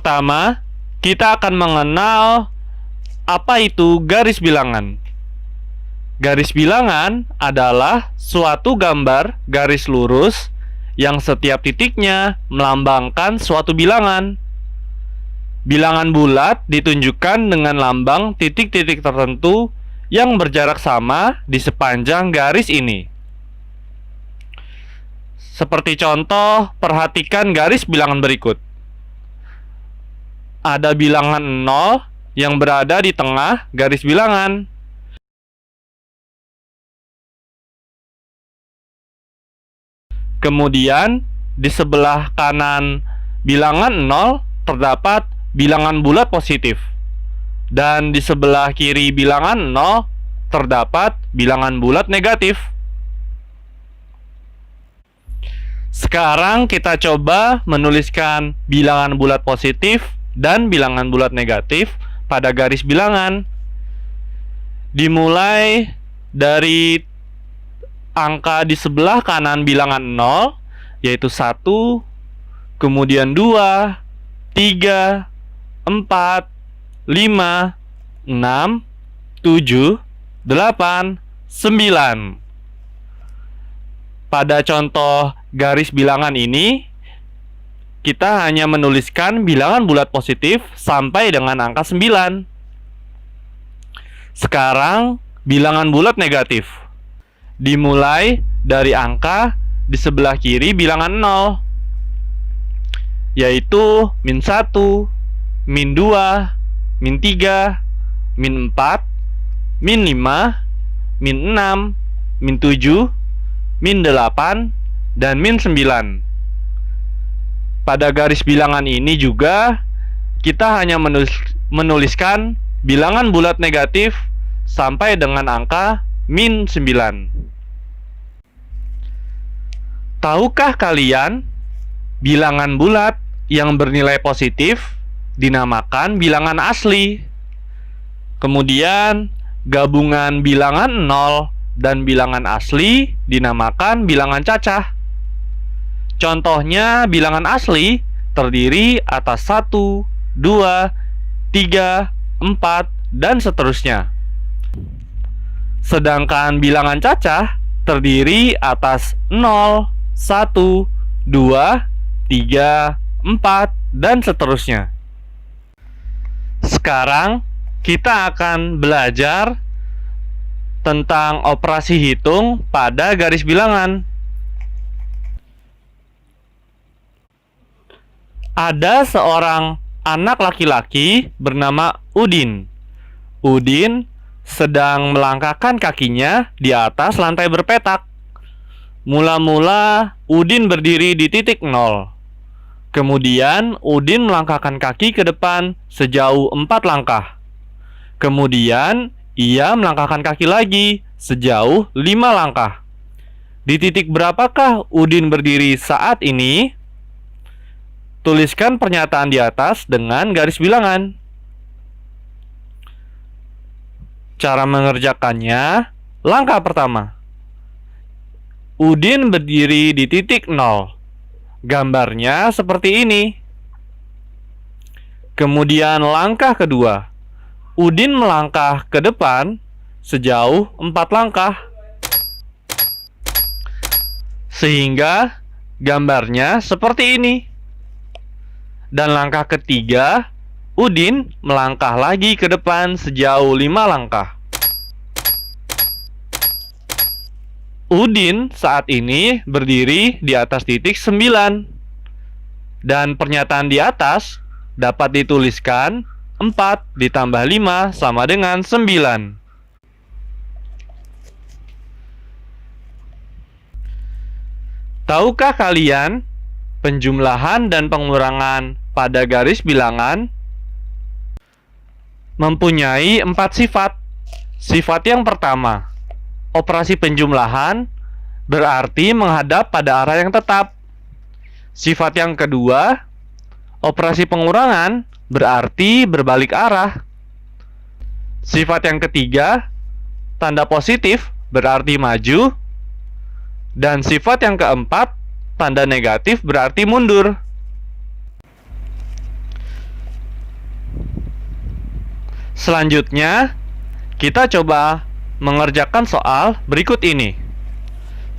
Pertama, kita akan mengenal apa itu garis bilangan. Garis bilangan adalah suatu gambar garis lurus yang setiap titiknya melambangkan suatu bilangan. Bilangan bulat ditunjukkan dengan lambang titik-titik tertentu yang berjarak sama di sepanjang garis ini. Seperti contoh, perhatikan garis bilangan berikut. Ada bilangan 0 yang berada di tengah garis bilangan. Kemudian, di sebelah kanan bilangan 0 terdapat bilangan bulat positif. Dan di sebelah kiri bilangan 0 terdapat bilangan bulat negatif. Sekarang kita coba menuliskan bilangan bulat positif dan bilangan bulat negatif pada garis bilangan. Dimulai dari angka di sebelah kanan bilangan 0, yaitu 1, kemudian 2, 3, 4, 5, 6, 7, 8, 9. Pada contoh garis bilangan ini, kita hanya menuliskan bilangan bulat positif sampai dengan angka 9. Sekarang, bilangan bulat negatif. Dimulai dari angka di sebelah kiri bilangan 0, yaitu -1, -2, -3, -4, -5, -6, -7, -8, dan -9. Pada garis bilangan ini juga kita hanya menuliskan bilangan bulat negatif sampai dengan angka -9. Tahukah kalian, bilangan bulat yang bernilai positif dinamakan bilangan asli. Kemudian, gabungan bilangan 0 dan bilangan asli dinamakan bilangan cacah. Contohnya, bilangan asli terdiri atas 1, 2, 3, 4, dan seterusnya. Sedangkan bilangan cacah terdiri atas 0, 1, 2, 3, 4, dan seterusnya. Sekarang kita akan belajar tentang operasi hitung pada garis bilangan. Ada seorang anak laki-laki bernama Udin. Udin sedang melangkahkan kakinya di atas lantai berpetak. Mula-mula Udin berdiri di titik 0. Kemudian Udin melangkahkan kaki ke depan sejauh 4 langkah. Kemudian ia melangkahkan kaki lagi sejauh 5 langkah. Di titik berapakah Udin berdiri saat ini? Tuliskan pernyataan di atas dengan garis bilangan. Cara mengerjakannya, langkah pertama. Udin berdiri di titik 0. Gambarnya seperti ini. Kemudian langkah kedua. Udin melangkah ke depan sejauh 4 langkah. Sehingga gambarnya seperti ini. Dan langkah ketiga, Udin melangkah lagi ke depan sejauh 5 langkah. Udin saat ini berdiri di atas titik 9. Dan pernyataan di atas dapat dituliskan 4 ditambah 5 sama dengan 9. Tahukah kalian penjumlahan dan pengurangan pada garis bilangan mempunyai 4 sifat. Sifat yang pertama, operasi penjumlahan berarti menghadap pada arah yang tetap. Sifat yang kedua, operasi pengurangan berarti berbalik arah. Sifat yang ketiga, tanda positif berarti maju. Dan sifat yang keempat, tanda negatif berarti mundur. Selanjutnya, kita coba mengerjakan soal berikut ini.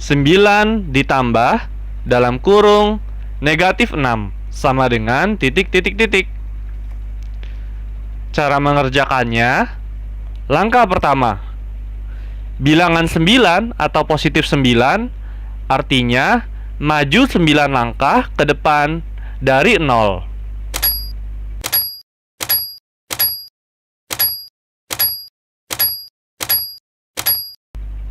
9 ditambah dalam kurung negatif 6 sama dengan titik. Cara mengerjakannya, langkah pertama, bilangan 9 atau positif 9 artinya maju 9 langkah ke depan dari 0.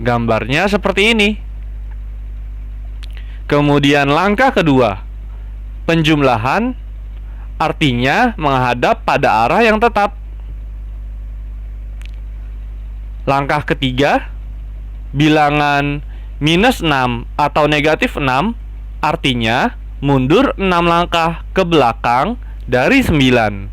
Gambarnya seperti ini. Kemudian langkah kedua, penjumlahan artinya menghadap pada arah yang tetap. Langkah ketiga, bilangan minus 6 atau negatif 6 artinya mundur 6 langkah ke belakang dari 9.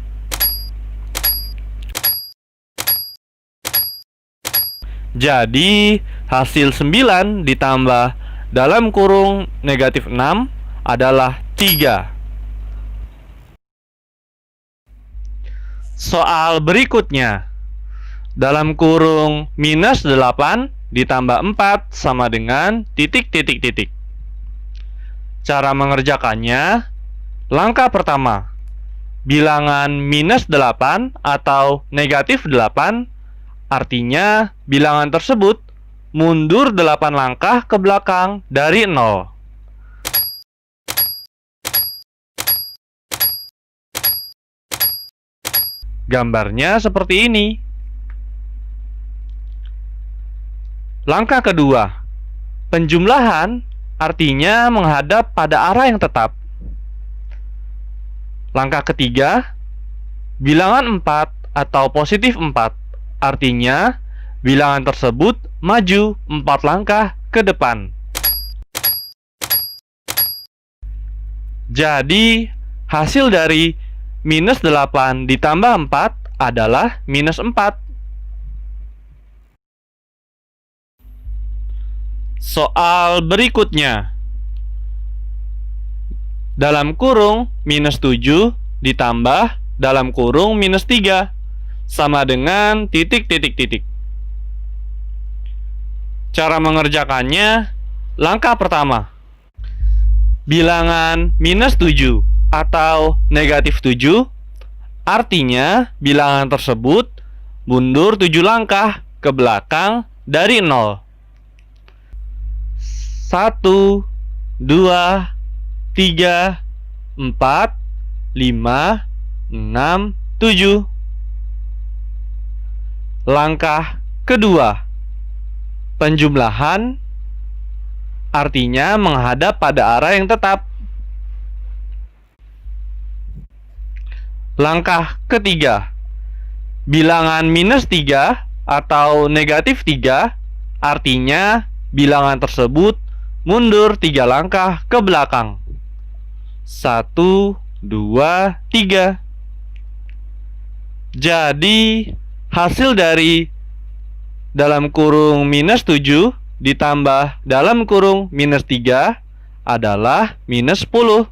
Jadi, hasil 9 ditambah dalam kurung negatif 6 adalah 3. Soal berikutnya, dalam kurung minus 8 ditambah 4 sama dengan titik. Cara mengerjakannya, langkah pertama, bilangan minus 8 atau negatif 8 artinya bilangan tersebut mundur 8 langkah ke belakang dari 0. Gambarnya seperti ini. Langkah kedua, penjumlahan artinya menghadap pada arah yang tetap. Langkah ketiga, bilangan 4 atau positif 4 artinya bilangan tersebut maju 4 langkah ke depan. Jadi, hasil dari minus 8 ditambah 4 adalah minus 4. Soal berikutnya, dalam kurung minus 7 ditambah dalam kurung minus 3 sama dengan titik. Cara mengerjakannya, langkah pertama, bilangan minus 7 atau negatif 7 artinya bilangan tersebut mundur 7 langkah ke belakang dari 0. 1, 2, 3, 4, 5, 6, 7. Langkah kedua, penjumlahan artinya menghadap pada arah yang tetap. Langkah ketiga, bilangan minus 3 atau negatif 3 artinya bilangan tersebut mundur 3 langkah ke belakang. 1, 2, 3. Jadi, hasil dari dalam kurung minus 7 ditambah dalam kurung minus 3 adalah minus 10.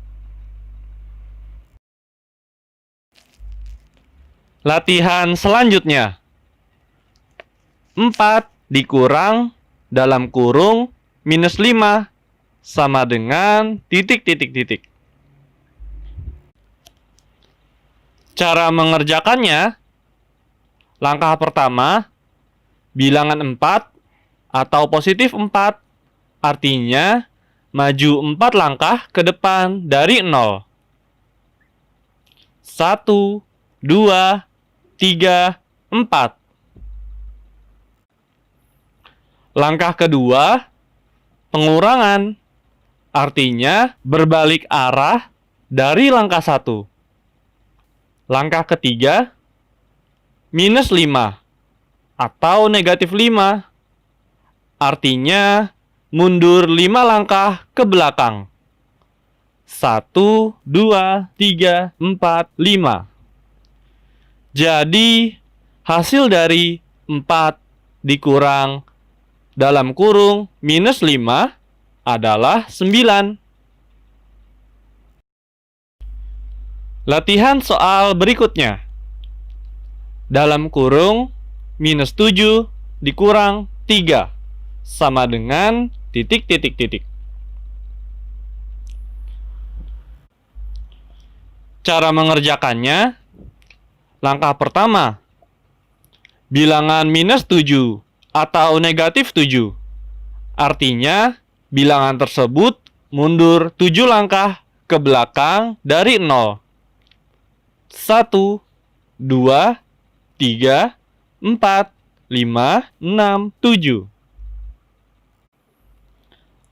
Latihan selanjutnya, 4 dikurang dalam kurung minus 5 sama dengan titik. Cara mengerjakannya, langkah pertama, bilangan 4 atau positif 4 artinya maju 4 langkah ke depan dari 0. 1, 2, 3, 4. Langkah kedua, pengurangan artinya berbalik arah dari langkah 1. Langkah ketiga, minus 5 atau negatif 5 artinya mundur 5 langkah ke belakang. 1, 2, 3, 4, 5. Jadi, hasil dari 4 dikurang dalam kurung minus 5 adalah 9. Latihan soal berikutnya. dalam kurung minus 7 dikurang 3 sama dengan titik. Cara mengerjakannya, langkah pertama, bilangan minus 7 atau negatif 7. Artinya, bilangan tersebut mundur 7 langkah ke belakang dari 0. 1, 2, 3, 4, 5, 6, 7.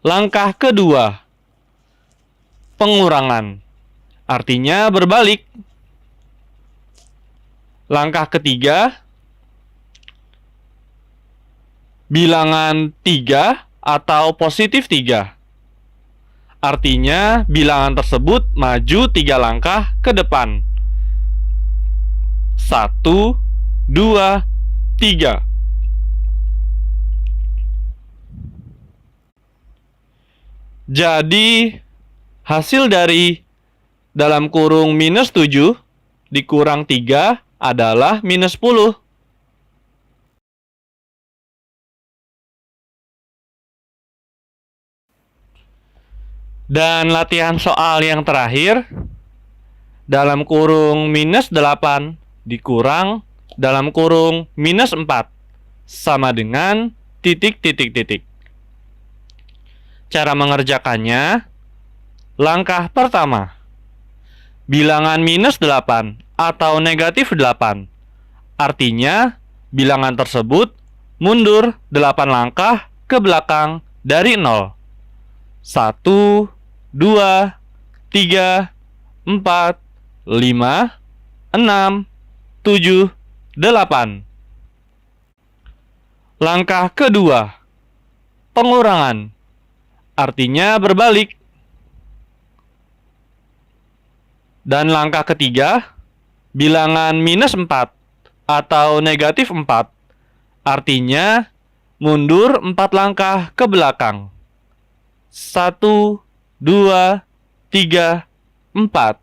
Langkah kedua, pengurangan. Artinya berbalik. Langkah ketiga, bilangan 3 atau positif 3. Artinya bilangan tersebut maju 3 langkah ke depan. 1, 2, 3. Jadi hasil dari dalam kurung minus 7 dikurang 3 adalah minus 10. Dan latihan soal yang terakhir, dalam kurung minus 8 dikurang dalam kurung minus 4 sama dengan titik. Cara mengerjakannya, langkah pertama, bilangan minus 8 atau negatif 8. Artinya, bilangan tersebut mundur 8 langkah ke belakang dari 0. 1, 2, 3, 4, 5, 6, 7, 8. Langkah kedua, pengurangan. Artinya berbalik. Dan langkah ketiga, bilangan minus 4 atau negatif 4. Artinya mundur 4 langkah ke belakang. 1, 2, 3, 4.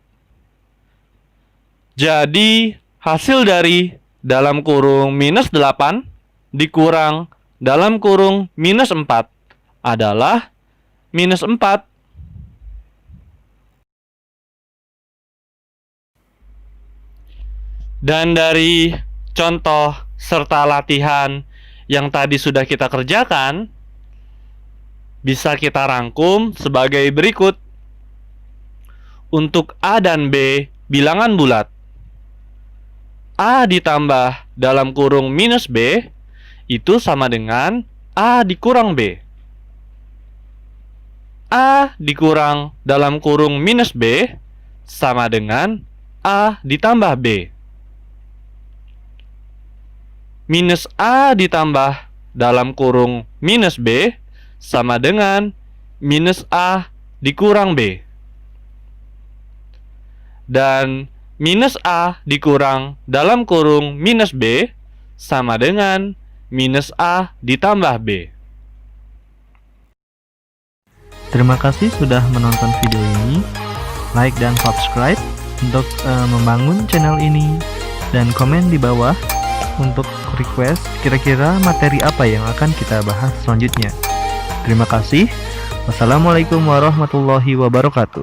Jadi hasil dari dalam kurung minus 8 dikurang dalam kurung minus 4 adalah minus 4. Dan dari contoh serta latihan yang tadi sudah kita kerjakan, bisa kita rangkum sebagai berikut. Untuk A dan B bilangan bulat, A ditambah dalam kurung minus B itu sama dengan A dikurang B. A dikurang dalam kurung minus B sama dengan A ditambah B. Minus A ditambah dalam kurung minus B sama dengan minus A dikurang B. Dan minus A dikurang dalam kurung minus B sama dengan minus A ditambah B. Terima kasih sudah menonton video ini. Like dan subscribe untuk membangun channel ini. Dan komen di bawah untuk request kira-kira materi apa yang akan kita bahas selanjutnya. Terima kasih. Wassalamualaikum warahmatullahi wabarakatuh.